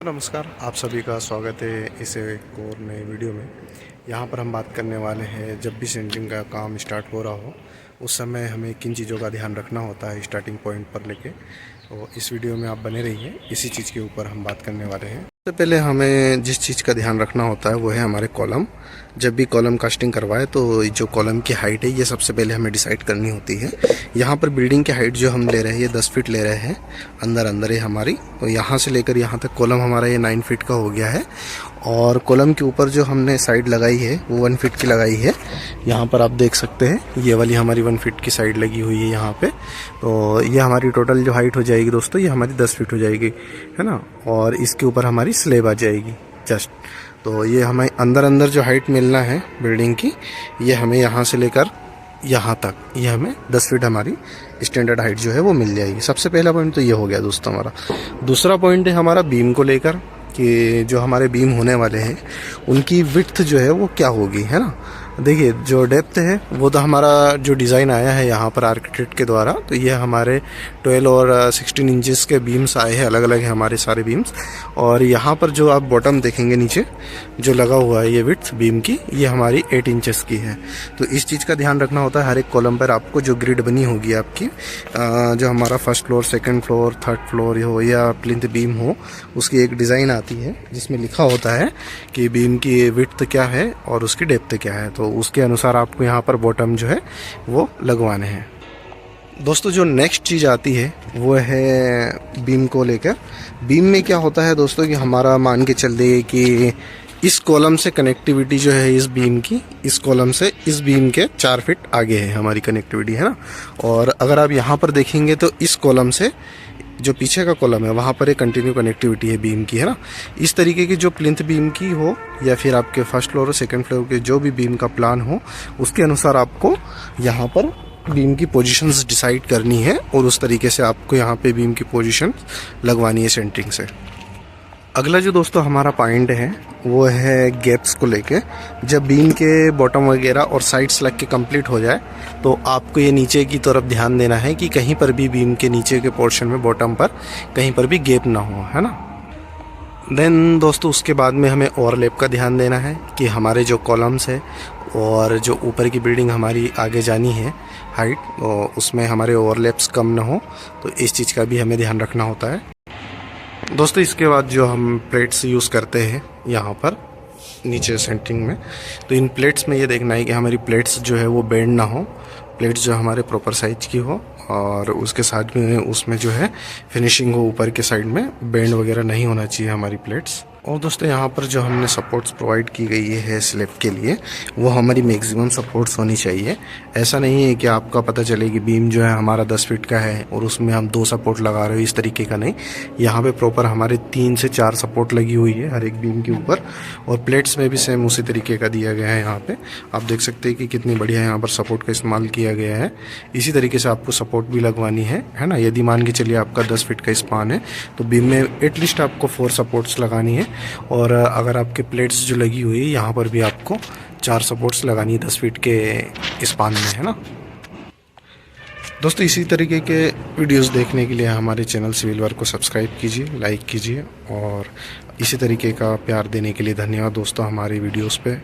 नमस्कार, आप सभी का स्वागत है इस एक और नए वीडियो में। यहाँ पर हम बात करने वाले हैं, जब भी सेंटरिंग का काम स्टार्ट हो रहा हो उस समय हमें किन चीज़ों का ध्यान रखना होता है स्टार्टिंग पॉइंट पर लेके। तो इस वीडियो में आप बने रहिए, इसी चीज़ के ऊपर हम बात करने वाले हैं। सबसे पहले हमें जिस चीज़ का ध्यान रखना होता है वो है हमारे कॉलम। जब भी कॉलम कास्टिंग करवाए तो जो कॉलम की हाइट है ये सबसे पहले हमें डिसाइड करनी होती है। यहाँ पर बिल्डिंग की हाइट जो हम ले रहे हैं ये 10 फीट ले रहे हैं, अंदर है हमारी। तो यहाँ से लेकर यहाँ तक कॉलम हमारा ये 9 फीट का हो गया है। और कॉलम के ऊपर जो हमने साइड लगाई है वो 1 फीट की लगाई है। यहाँ पर आप देख सकते हैं ये वाली हमारी 1 फीट की साइड लगी हुई है यहाँ पे। तो ये हमारी टोटल जो हाइट हो जाएगी दोस्तों, ये हमारी 10 फीट हो जाएगी, है ना। और इसके ऊपर हमारी स्लेब आ जाएगी जस्ट। तो ये हमें अंदर जो हाइट मिलना है बिल्डिंग की, ये हमें यहाँ से लेकर यहाँ तक ये हमें 10 फीट हमारी स्टैंडर्ड हाइट जो है वो मिल जाएगी। सबसे पहला पॉइंट तो ये हो गया दोस्तों हमारा। दूसरा पॉइंट है हमारा बीम को लेकर, कि जो हमारे बीम होने वाले हैं उनकी विड्थ जो है वो क्या होगी, है ना। देखिए जो डेप्थ है वो तो हमारा जो डिज़ाइन आया है यहाँ पर आर्किटेक्ट के द्वारा, तो ये हमारे 12 और 16 इंचेस के बीम्स आए हैं, अलग अलग है हमारे सारे बीम्स। और यहाँ पर जो आप बॉटम देखेंगे नीचे जो लगा हुआ है ये विड्थ बीम की, ये हमारी 8 इंचेस की है। तो इस चीज़ का ध्यान रखना होता है हर एक कॉलम पर। आपको जो ग्रिड बनी होगी आपकी, जो हमारा first floor, second floor, third floor हो या प्लिंथ बीम हो, उसकी एक डिज़ाइन आती है जिसमें लिखा होता है कि बीम की विड्थ क्या है और उसकी डेप्थ क्या है। तो उसके अनुसार आपको यहाँ पर बॉटम जो है वो लगवाने हैं। दोस्तों जो नेक्स्ट चीज़ आती है वो है बीम को लेकर। बीम में क्या होता है दोस्तों कि हमारा मान के चल रही है कि इस कॉलम से कनेक्टिविटी जो है इस बीम की, इस कॉलम से इस बीम के 4 फीट आगे है हमारी कनेक्टिविटी, है ना। और अगर आप यहाँ पर देखेंगे तो इस कॉलम से जो पीछे का कॉलम है वहाँ पर एक कंटिन्यू कनेक्टिविटी है बीम की, है ना। इस तरीके की जो प्लिंथ बीम की हो या फिर आपके फर्स्ट फ्लोर और सेकंड फ्लोर के जो भी बीम का प्लान हो, उसके अनुसार आपको यहाँ पर बीम की पोजीशंस डिसाइड करनी है और उस तरीके से आपको यहाँ पे बीम की पोजीशन लगवानी है सेंटरिंग से। अगला जो दोस्तों हमारा पॉइंट है वो है गैप्स को लेके। जब बीम के बॉटम वगैरह और साइड्स लग के कंप्लीट हो जाए तो आपको ये नीचे की तरफ ध्यान देना है कि कहीं पर भी बीम के नीचे के पोर्शन में बॉटम पर कहीं पर भी गैप ना हो, है ना। देन दोस्तों उसके बाद में हमें ओवरलैप का ध्यान देना है कि हमारे जो कॉलम्स है और जो ऊपर की बिल्डिंग हमारी आगे जानी है हाइट, तो उसमें हमारे ओवरलैप्स कम ना हो। तो इस चीज़ का भी हमें ध्यान रखना होता है दोस्तों। इसके बाद जो हम प्लेट्स यूज़ करते हैं यहाँ पर नीचे सेंटरिंग में, तो इन प्लेट्स में ये देखना है कि हमारी प्लेट्स जो है वो बेंड ना हो, प्लेट्स जो हमारे प्रॉपर साइज की हो और उसके साथ में उसमें जो है फिनिशिंग हो, ऊपर के साइड में बेंड वगैरह नहीं होना चाहिए हमारी प्लेट्स। और दोस्तों यहाँ पर जो हमने सपोर्ट्स प्रोवाइड की गई है स्लैब के लिए, वो हमारी मैक्सिमम सपोर्ट्स होनी चाहिए। ऐसा नहीं है कि आपका पता चले कि बीम जो है हमारा 10 फीट का है और उसमें हम 2 सपोर्ट लगा रहे हो, इस तरीके का नहीं। यहाँ पे प्रॉपर हमारे 3 से 4 सपोर्ट लगी हुई है हर एक बीम के ऊपर। और प्लेट्स में भी सेम उसी तरीके का दिया गया है। यहाँ पे आप देख सकते हैं कि कितनी बढ़िया यहाँ पर सपोर्ट का इस्तेमाल किया गया है। इसी तरीके से आपको सपोर्ट भी लगवानी है ना। यदि मान के चलिए आपका 10 फीट का स्पान है तो बीम में एटलीस्ट आपको 4 सपोर्ट्स लगानी है। और अगर आपके प्लेट्स जो लगी हुई है यहाँ पर भी आपको 4 सपोर्ट्स लगानी है 10 फीट के स्पान में, है ना। दोस्तों इसी तरीके के वीडियोस देखने के लिए हमारे चैनल सिविल वर्क को सब्सक्राइब कीजिए, लाइक कीजिए और इसी तरीके का प्यार देने के लिए धन्यवाद दोस्तों हमारे वीडियोस पे।